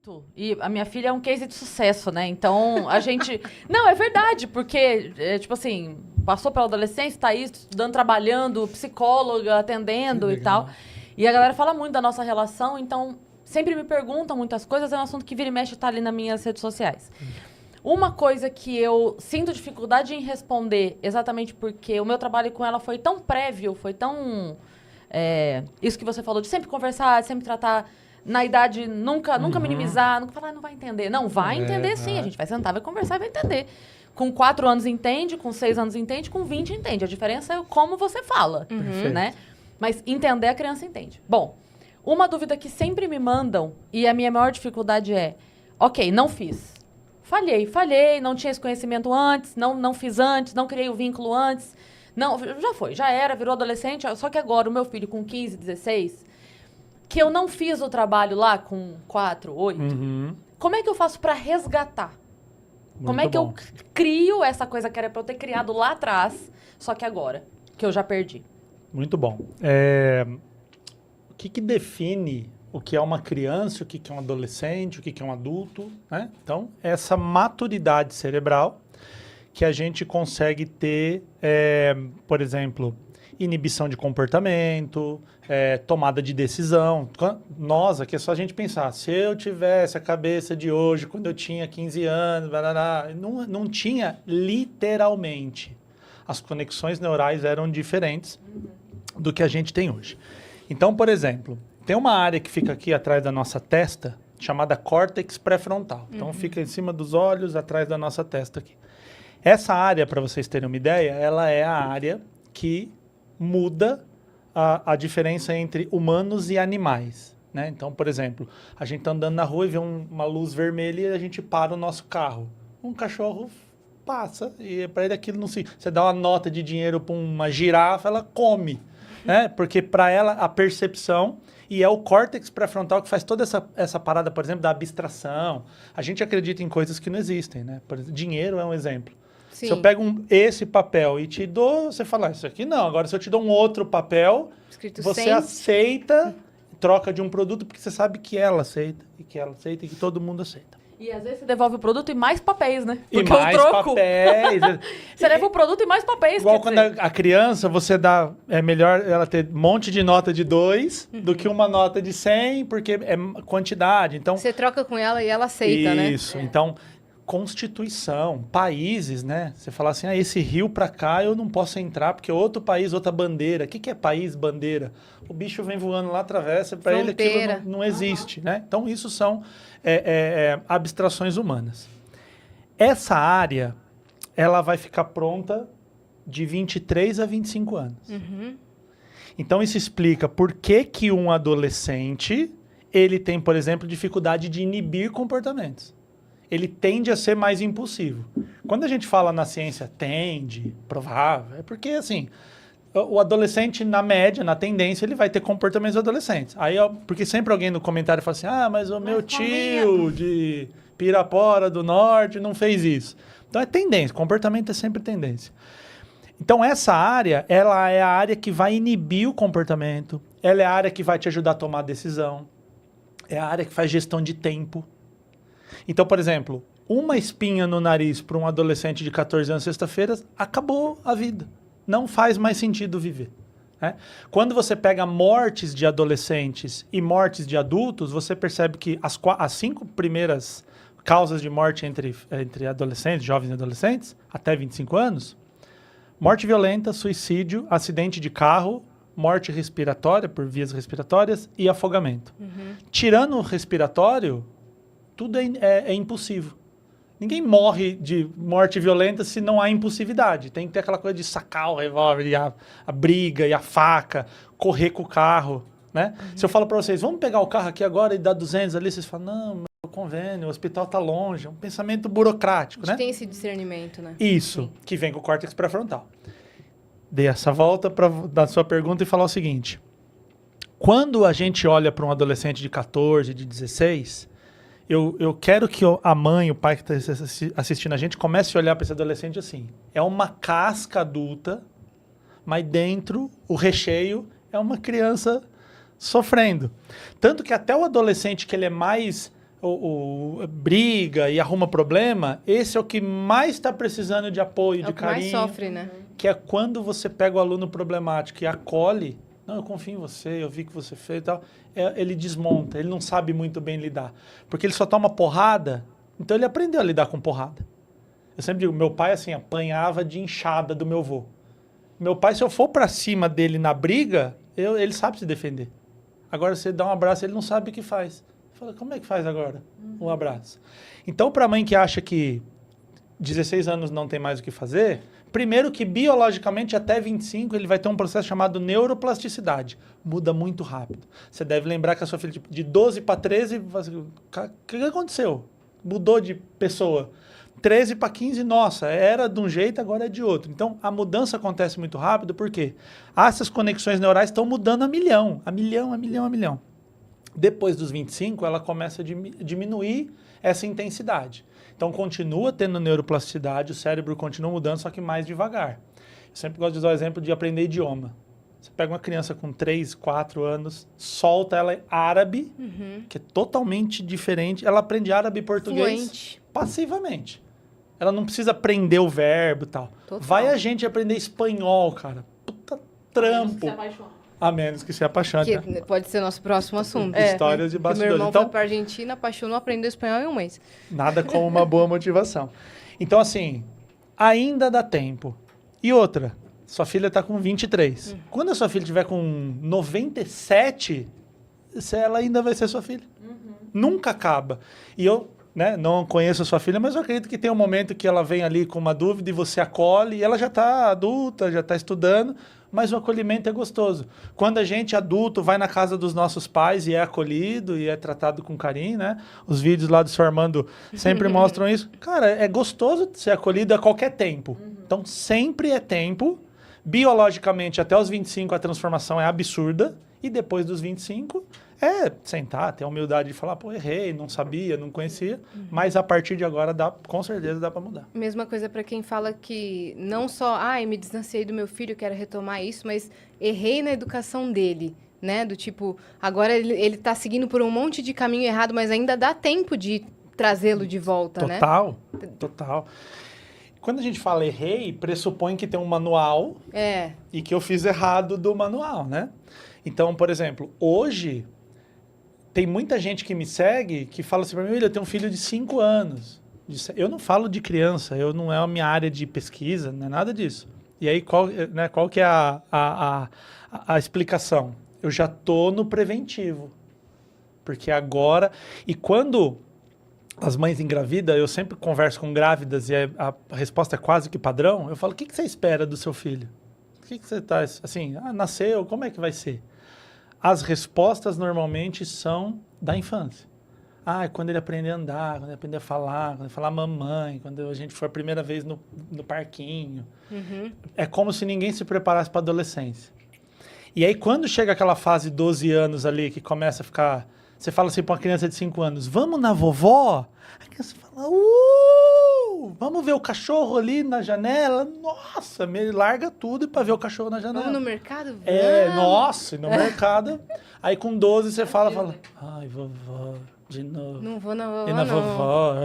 Muito. E a minha filha é um case de sucesso, né? Então, a gente... Não, é verdade, porque, tipo assim, passou pela adolescência, tá aí estudando, trabalhando, psicóloga, atendendo e tal. E a galera fala muito da nossa relação, então sempre me perguntam muitas coisas, é um assunto que vira e mexe tá ali nas minhas redes sociais. Uma coisa que eu sinto dificuldade em responder, exatamente porque o meu trabalho com ela foi tão prévio, foi tão... isso que você falou, de sempre conversar, de sempre tratar na idade, nunca minimizar, nunca falar, não vai entender. Não, vai entender sim, a gente vai sentar, vai conversar e vai entender. Com 4 anos entende, com 6 anos entende, com 20 entende. A diferença é como você fala, né? Mas entender, a criança entende. Bom, uma dúvida que sempre me mandam, e a minha maior dificuldade é, ok, não fiz. Falhei, não tinha esse conhecimento antes, não fiz antes, não criei o vínculo antes. Não, já foi, já era, virou adolescente. Só que agora o meu filho com 15, 16, que eu não fiz o trabalho lá com 4, 8, como é que eu faço para resgatar? Como é que eu crio essa coisa que era para eu ter criado lá atrás, só que agora, que eu já perdi? Muito bom. O que define o que é uma criança, o que é um adolescente, o que é um adulto, né? Então, essa maturidade cerebral que a gente consegue ter, por exemplo, inibição de comportamento, tomada de decisão. Nós, aqui é só a gente pensar, se eu tivesse a cabeça de hoje, quando eu tinha 15 anos, não tinha literalmente. As conexões neurais eram diferentes do que a gente tem hoje. Então, por exemplo, tem uma área que fica aqui atrás da nossa testa, chamada córtex pré-frontal. Então, fica em cima dos olhos, atrás da nossa testa aqui. Essa área, para vocês terem uma ideia, ela é a área que muda a diferença entre humanos e animais, né? Então, por exemplo, a gente está andando na rua e vê uma luz vermelha e a gente para o nosso carro. Um cachorro passa e para ele aquilo não se... Você dá uma nota de dinheiro para uma girafa, ela come, né? Porque para ela a percepção... E é o córtex pré-frontal que faz toda essa parada, por exemplo, da abstração. A gente acredita em coisas que não existem, né? Por exemplo, dinheiro é um exemplo. Sim. Se eu pego esse papel e te dou, você fala, isso aqui não. Agora, se eu te dou um outro papel, escrito você aceita, troca de um produto, porque você sabe que ela aceita, e que todo mundo aceita. E às vezes você devolve o produto e mais papéis, né? Porque e mais papéis. Você leva o produto e mais papéis. Igual quando a criança, você dá... É melhor ela ter um monte de nota de 2 do que uma nota de 100, porque é quantidade. Então, você troca com ela e ela aceita, né? Isso. Então, Constituição, países, né? Você fala assim, esse rio pra cá eu não posso entrar, porque outro país, outra bandeira. O que é país, bandeira? O bicho vem voando lá, atravessa, para ele aquilo não existe, né? Então, isso são abstrações humanas. Essa área, ela vai ficar pronta de 23 a 25 anos. Então, isso explica por que um adolescente, ele tem, por exemplo, dificuldade de inibir comportamentos. Ele tende a ser mais impulsivo. Quando a gente fala na ciência tende, provável, é porque, assim, o adolescente, na média, na tendência, ele vai ter comportamentos adolescentes. Aí, porque sempre alguém no comentário fala assim, mas o meu tio de Pirapora do Norte não fez isso. Então, é tendência. Comportamento é sempre tendência. Então, essa área, ela é a área que vai inibir o comportamento, ela é a área que vai te ajudar a tomar decisão, é a área que faz gestão de tempo. Então, por exemplo, uma espinha no nariz para um adolescente de 14 anos, sexta-feira, acabou a vida. Não faz mais sentido viver. Né? Quando você pega mortes de adolescentes e mortes de adultos, você percebe que as 5 primeiras causas de morte entre adolescentes, jovens e adolescentes, até 25 anos, morte violenta, suicídio, acidente de carro, morte respiratória, por vias respiratórias, e afogamento. Tirando o respiratório, tudo é impulsivo. Ninguém morre de morte violenta se não há impulsividade. Tem que ter aquela coisa de sacar o revólver, e a briga, e a faca, correr com o carro, né? Se eu falo para vocês, vamos pegar o carro aqui agora e dar 200 ali, vocês falam, não, o convênio, o hospital está longe. É um pensamento burocrático, né? Tem esse discernimento, né? Isso, sim, que vem com o córtex pré-frontal. Dei essa volta para dar sua pergunta e falar o seguinte. Quando a gente olha para um adolescente de 14, de 16... Eu quero que a mãe, o pai que está assistindo a gente, comece a olhar para esse adolescente assim. É uma casca adulta, mas dentro, o recheio, é uma criança sofrendo. Tanto que até o adolescente que ele é mais briga e arruma problema, esse é o que mais está precisando de apoio, de carinho. É o que mais sofre, né? Que é quando você pega o aluno problemático e acolhe, não, eu confio em você, eu vi que você fez e tal, ele desmonta, ele não sabe muito bem lidar. Porque ele só toma porrada, então ele aprendeu a lidar com porrada. Eu sempre digo, meu pai, assim, apanhava de enxada do meu avô. Meu pai, se eu for pra cima dele na briga, ele sabe se defender. Agora, você dá um abraço, ele não sabe o que faz. Fala, como é que faz agora? Um abraço. Então, pra mãe que acha que 16 anos não tem mais o que fazer, primeiro que biologicamente até 25 ele vai ter um processo chamado neuroplasticidade. Muda muito rápido. Você deve lembrar que a sua filha de 12 para 13, o que aconteceu? Mudou de pessoa. 13 para 15, nossa, era de um jeito, agora é de outro. Então, a mudança acontece muito rápido, porque essas conexões neurais estão mudando a milhão. Depois dos 25, ela começa a diminuir essa intensidade. Então, continua tendo neuroplasticidade, o cérebro continua mudando, só que mais devagar. Eu sempre gosto de usar o exemplo de aprender idioma. Você pega uma criança com 3, 4 anos, solta ela árabe, que é totalmente diferente. Ela aprende árabe e português passivamente. Ela não precisa aprender o verbo e tal. Total. Vai a gente aprender espanhol, cara. Puta trampo. A menos que se apaixone. Que pode ser nosso próximo assunto. Histórias de bastidores. Meu irmão foi pra Argentina, apaixonou, aprendeu espanhol em um mês. Nada como uma boa motivação. Então, assim, ainda dá tempo. E outra, sua filha tá com 23. Quando a sua filha tiver com 97, ela ainda vai ser sua filha. Nunca acaba. E eu não conheço a sua filha, mas eu acredito que tem um momento que ela vem ali com uma dúvida e você acolhe, e ela já está adulta, já está estudando, mas o acolhimento é gostoso. Quando a gente, adulto, vai na casa dos nossos pais e é acolhido e é tratado com carinho, né? Os vídeos lá do seu Armando sempre mostram isso. Cara, é gostoso ser acolhido a qualquer tempo. Então, sempre é tempo. Biologicamente, até os 25, a transformação é absurda. E depois dos 25... sentar, ter a humildade de falar, pô, errei, não sabia, não conhecia, mas a partir de agora, com certeza dá para mudar. Mesma coisa para quem fala que não só, me distanciei do meu filho, quero retomar isso, mas errei na educação dele, né? Do tipo, agora ele tá seguindo por um monte de caminho errado, mas ainda dá tempo de trazê-lo de volta, né? Total. Quando a gente fala errei, pressupõe que tem um manual e que eu fiz errado do manual, né? Então, por exemplo, hoje... Tem muita gente que me segue que fala assim para mim, eu tenho um filho de 5 anos. Eu não falo de criança, não é a minha área de pesquisa, não é nada disso. E aí, qual que é a explicação? Eu já estou no preventivo. Porque agora... E quando as mães engravidam, eu sempre converso com grávidas e a resposta é quase que padrão. Eu falo, o que você espera do seu filho? O que você está... Assim, nasceu, como é que vai ser? As respostas normalmente são da infância. Quando ele aprender a andar, quando ele aprender a falar, quando ele falar mamãe, quando a gente for a primeira vez no parquinho. É como se ninguém se preparasse para a adolescência. E aí, quando chega aquela fase 12 anos ali, que começa a ficar... Você fala assim para uma criança de 5 anos, vamos na vovó? A criança fala, vamos ver o cachorro ali na janela? Nossa, me larga tudo para ver o cachorro na janela. Vamos no mercado? Nossa, no mercado. Aí com 12 você fala, ai, vovó, de novo. Não vou na vovó, e na vovó,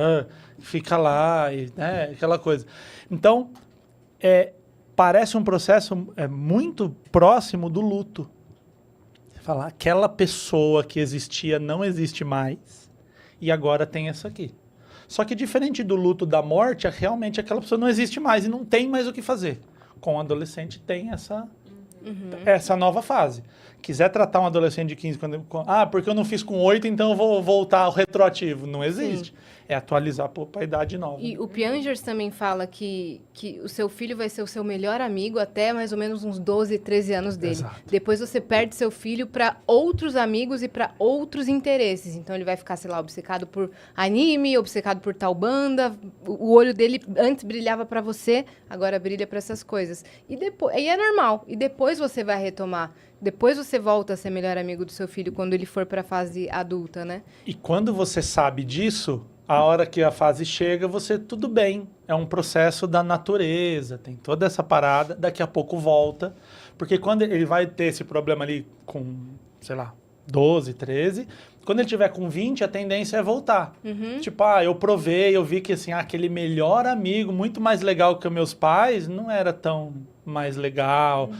fica lá, aquela coisa. Então, parece um processo muito próximo do luto. Falar, aquela pessoa que existia não existe mais e agora tem essa aqui. Só que diferente do luto da morte, realmente aquela pessoa não existe mais e não tem mais o que fazer. Com o adolescente tem essa nova fase. Quiser tratar um adolescente de 15, porque eu não fiz com 8, então eu vou voltar ao retroativo. Não existe. Sim. É atualizar para a idade nova. E o Piangers também fala que o seu filho vai ser o seu melhor amigo até mais ou menos uns 12, 13 anos dele. Exato. Depois você perde seu filho para outros amigos e para outros interesses. Então ele vai ficar, sei lá, obcecado por anime, obcecado por tal banda. O olho dele antes brilhava para você, agora brilha para essas coisas. E é normal. E depois você vai retomar. Depois você volta a ser melhor amigo do seu filho quando ele for para a fase adulta, né? E quando você sabe disso, a hora que a fase chega, tudo bem. É um processo da natureza, tem toda essa parada, daqui a pouco volta. Porque quando ele vai ter esse problema ali com, sei lá, 12, 13, Quando ele tiver com 20, a tendência é voltar. Uhum. Tipo, eu provei, eu vi que assim, aquele melhor amigo, muito mais legal que os meus pais, não era tão mais legal.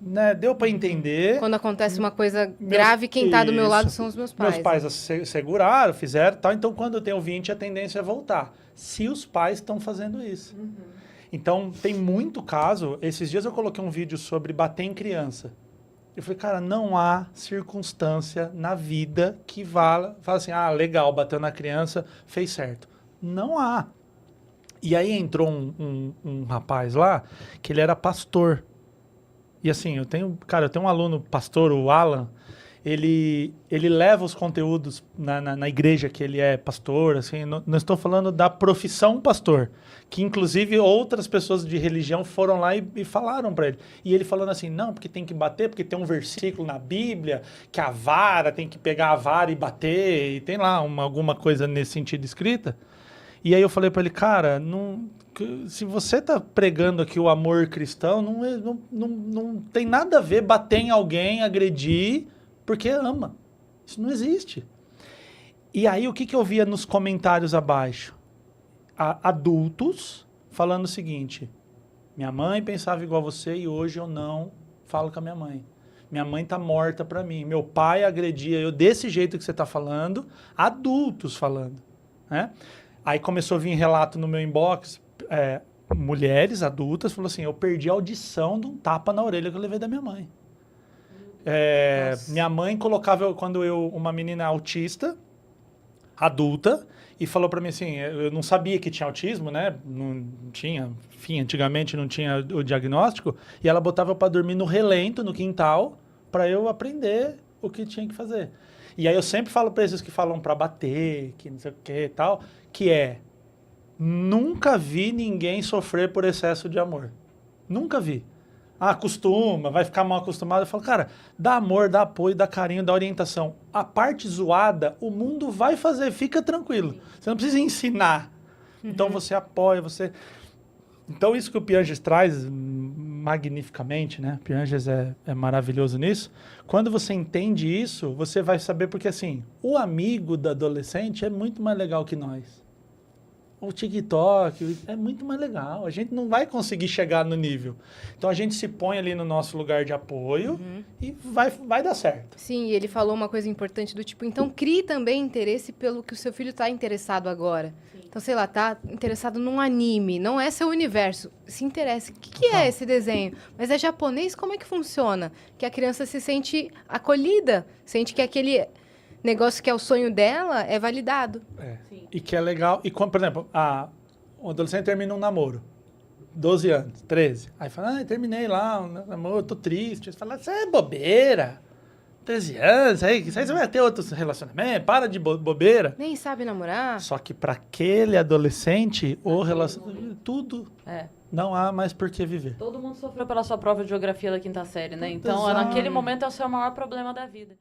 Né? Deu para entender. Quando acontece uma coisa grave, quem tá do meu lado são os meus pais. Meus pais seguraram, fizeram tal. Então, quando eu tenho 20, a tendência é voltar. Se os pais estão fazendo isso. Então, tem muito caso. Esses dias eu coloquei um vídeo sobre bater em criança. Eu falei, cara, não há circunstância na vida que fala assim, legal, bateu na criança, fez certo. Não há. E aí entrou um rapaz lá, que ele era pastor. E assim, eu tenho um aluno pastor, o Alan, ele leva os conteúdos na igreja que ele é pastor, assim, não estou falando da profissão pastor, que inclusive outras pessoas de religião foram lá e falaram para ele. E ele falando assim, não, porque tem que bater, porque tem um versículo na Bíblia que a vara, tem que pegar a vara e bater, e tem lá alguma coisa nesse sentido escrita. E aí eu falei para ele, cara, se você está pregando aqui o amor cristão, não tem nada a ver bater em alguém, agredir, porque ama. Isso não existe. E aí o que eu via nos comentários abaixo? Adultos falando o seguinte, minha mãe pensava igual a você e hoje eu não falo com a minha mãe. Minha mãe está morta para mim. Meu pai agredia eu desse jeito que você está falando, adultos falando, né? Aí começou a vir relato no meu inbox, mulheres adultas, falou assim, eu perdi a audição de um tapa na orelha que eu levei da minha mãe. Minha mãe colocava, uma menina autista, adulta, e falou para mim assim, eu não sabia que tinha autismo, né? Não tinha, enfim, antigamente não tinha o diagnóstico, e ela botava para dormir no relento, no quintal, para eu aprender o que tinha que fazer. E aí eu sempre falo para esses que falam para bater, que não sei o que e tal, que nunca vi ninguém sofrer por excesso de amor. Nunca vi. Acostuma, vai ficar mal acostumado. Eu falo, cara, dá amor, dá apoio, dá carinho, dá orientação. A parte zoada, o mundo vai fazer, fica tranquilo. Você não precisa ensinar. Então você apoia, você... Então isso que o Piaget traz magnificamente, né? Piaget é maravilhoso nisso. Quando você entende isso, você vai saber, porque assim, o amigo da adolescente é muito mais legal que nós. O TikTok é muito mais legal. A gente não vai conseguir chegar no nível. Então a gente se põe ali no nosso lugar de apoio e vai dar certo. Sim, e ele falou uma coisa importante do tipo, então crie também interesse pelo que o seu filho está interessado agora. Sim. Então, sei lá, tá interessado num anime, não é seu universo. Se interessa. O que é esse desenho? Mas é japonês, como é que funciona? Que a criança se sente acolhida, sente que aquele negócio que é o sonho dela é validado. E que é legal. E quando, por exemplo, o adolescente termina um namoro. 12 anos, 13. Aí fala, terminei lá um namoro, tô triste. Você fala, isso é bobeira. 13 anos, aí você vai ter outros relacionamentos, para de bobeira. Nem sabe namorar. Só que para aquele adolescente, o relacionamento, tudo, não há mais por que viver. Todo mundo sofreu pela sua prova de geografia da 5ª série, né? Então, naquele momento é o seu maior problema da vida.